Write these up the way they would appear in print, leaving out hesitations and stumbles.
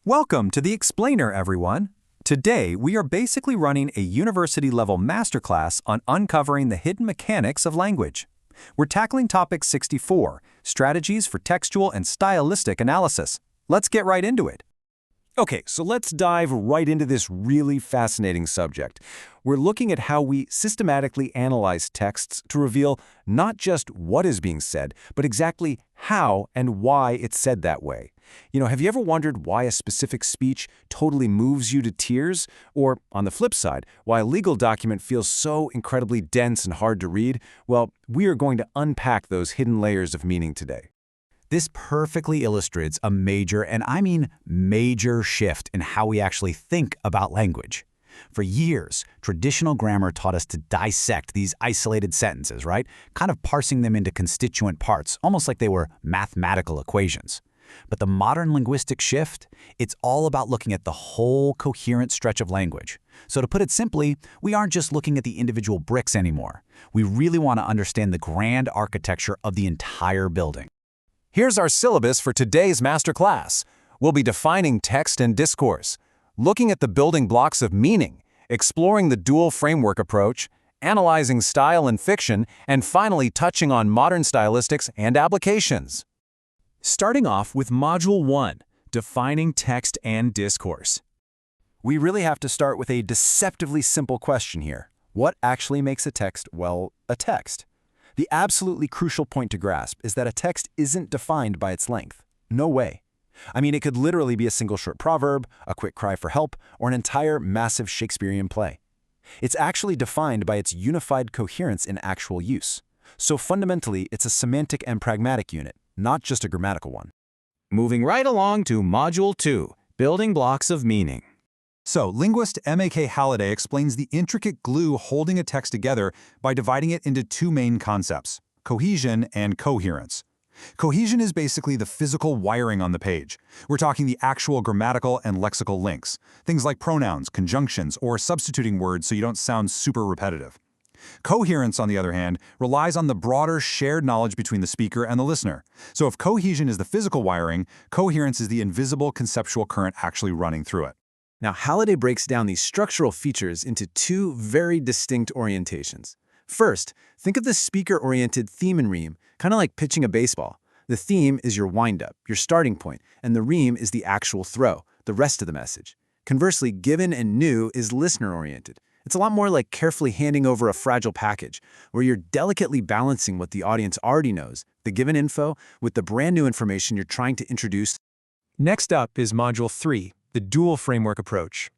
Welcome to the Explainer, everyone. Today, we are basically running a university-level masterclass on uncovering the hidden mechanics of language. We're tackling topic 64, strategies for textual and stylistic analysis. Let's get right into it. Okay, so let's dive right into this really fascinating subject. We're looking at how we systematically analyze texts to reveal not just what is being said, but exactly how and why it's said that way. Have you ever wondered why a specific speech totally moves you to tears? Or, on the flip side, why a legal document feels so incredibly dense and hard to read? Well, we are going to unpack those hidden layers of meaning today. This perfectly illustrates a major, and I mean major, shift in how we actually think about language. For years, traditional grammar taught us to dissect these isolated sentences, right? Kind of parsing them into constituent parts, almost like they were mathematical equations. But the modern linguistic shift, it's all about looking at the whole coherent stretch of language. So to put it simply, we aren't just looking at the individual bricks anymore. We really want to understand the grand architecture of the entire building. Here's our syllabus for today's masterclass. We'll be defining text and discourse, looking at the building blocks of meaning, exploring the dual framework approach, analyzing style and fiction, and finally touching on modern stylistics and applications. Starting off with Module 1, Defining Text and Discourse. We really have to start with a deceptively simple question here. What actually makes a text, well, a text? The absolutely crucial point to grasp is that a text isn't defined by its length. No way. I mean, it could literally be a single short proverb, a quick cry for help, or an entire massive Shakespearean play. It's actually defined by its unified coherence in actual use. So fundamentally, it's a semantic and pragmatic unit, not just a grammatical one. Moving right along to Module 2, Building Blocks of Meaning. So, linguist M.A.K. Halliday explains the intricate glue holding a text together by dividing it into two main concepts, cohesion and coherence. Cohesion is basically the physical wiring on the page. We're talking the actual grammatical and lexical links, things like pronouns, conjunctions, or substituting words so you don't sound super repetitive. Coherence, on the other hand, relies on the broader shared knowledge between the speaker and the listener. So if cohesion is the physical wiring, coherence is the invisible conceptual current actually running through it. Now, Halliday breaks down these structural features into two very distinct orientations. First, think of the speaker-oriented theme and rheme, kind of like pitching a baseball. The theme is your wind-up, your starting point, and the rheme is the actual throw, the rest of the message. Conversely, given and new is listener-oriented. It's a lot more like carefully handing over a fragile package, where you're delicately balancing what the audience already knows, the given info, with the brand new information you're trying to introduce. Next up is Module 3, the dual framework approach.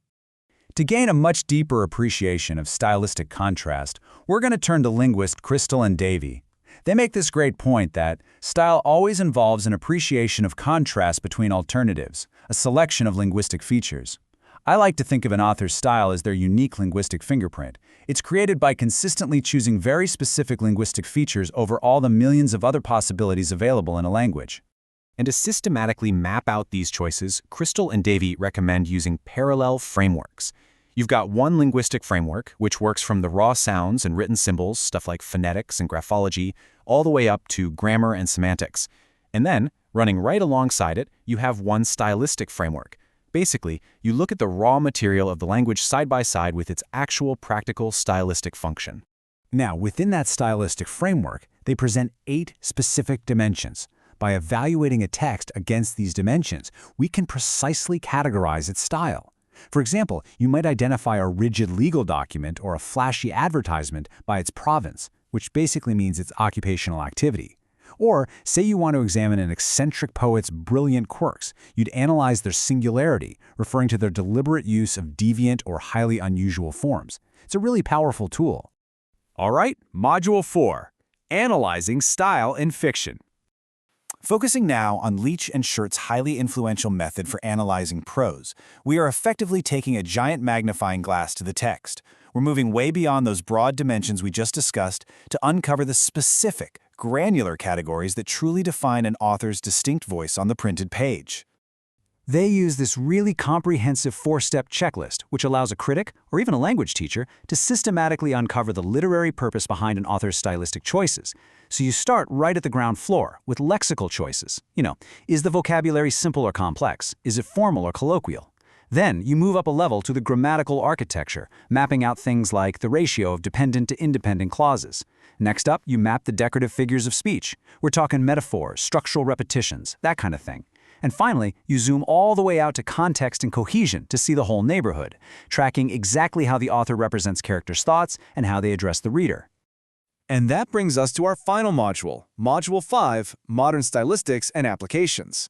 To gain a much deeper appreciation of stylistic contrast, we're going to turn to linguist Crystal and Davey. They make this great point that style always involves an appreciation of contrast between alternatives, a selection of linguistic features. I like to think of an author's style as their unique linguistic fingerprint. It's created by consistently choosing very specific linguistic features over all the millions of other possibilities available in a language. And to systematically map out these choices, Crystal and Davey recommend using parallel frameworks. You've got one linguistic framework, which works from the raw sounds and written symbols, stuff like phonetics and graphology, all the way up to grammar and semantics. And then, running right alongside it, you have one stylistic framework. Basically, you look at the raw material of the language side by side with its actual practical stylistic function. Now, within that stylistic framework, they present 8 specific dimensions. By evaluating a text against these dimensions, we can precisely categorize its style. For example, you might identify a rigid legal document or a flashy advertisement by its province, which basically means its occupational activity. Or, say you want to examine an eccentric poet's brilliant quirks, you'd analyze their singularity, referring to their deliberate use of deviant or highly unusual forms. It's a really powerful tool. All right, Module 4, Analyzing Style in Fiction. Focusing now on Leach and Schertz's highly influential method for analyzing prose, we are effectively taking a giant magnifying glass to the text. We're moving way beyond those broad dimensions we just discussed to uncover the specific, granular categories that truly define an author's distinct voice on the printed page. They use this really comprehensive 4-step checklist, which allows a critic, or even a language teacher, to systematically uncover the literary purpose behind an author's stylistic choices. So you start right at the ground floor, with lexical choices. Is the vocabulary simple or complex? Is it formal or colloquial? Then you move up a level to the grammatical architecture, mapping out things like the ratio of dependent to independent clauses. Next up, you map the decorative figures of speech. We're talking metaphors, structural repetitions, that kind of thing. And finally, you zoom all the way out to context and cohesion to see the whole neighborhood, tracking exactly how the author represents characters' thoughts and how they address the reader. And that brings us to our final module, Module 5, Modern Stylistics and Applications.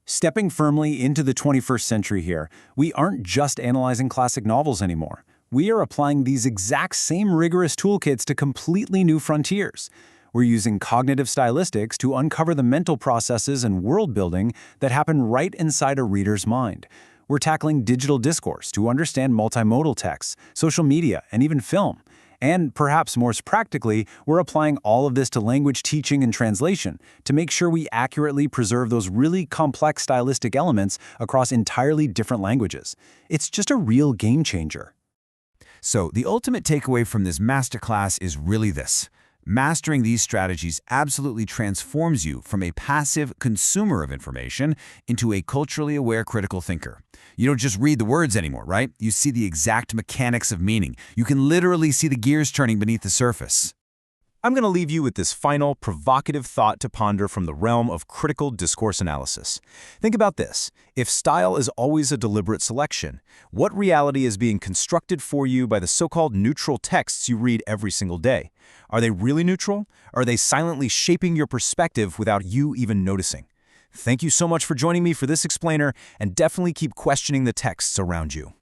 Stepping firmly into the 21st century here, we aren't just analyzing classic novels anymore. We are applying these exact same rigorous toolkits to completely new frontiers. We're using cognitive stylistics to uncover the mental processes and world building that happen right inside a reader's mind. We're tackling digital discourse to understand multimodal texts, social media, and even film. And perhaps more practically, we're applying all of this to language teaching and translation to make sure we accurately preserve those really complex stylistic elements across entirely different languages. It's just a real game changer. So the ultimate takeaway from this masterclass is really this. Mastering these strategies absolutely transforms you from a passive consumer of information into a culturally aware critical thinker. You don't just read the words anymore, right? You see the exact mechanics of meaning. You can literally see the gears turning beneath the surface. I'm going to leave you with this final, provocative thought to ponder from the realm of critical discourse analysis. Think about this. If style is always a deliberate selection, what reality is being constructed for you by the so-called neutral texts you read every single day? Are they really neutral? Or are they silently shaping your perspective without you even noticing? Thank you so much for joining me for this explainer, and definitely keep questioning the texts around you.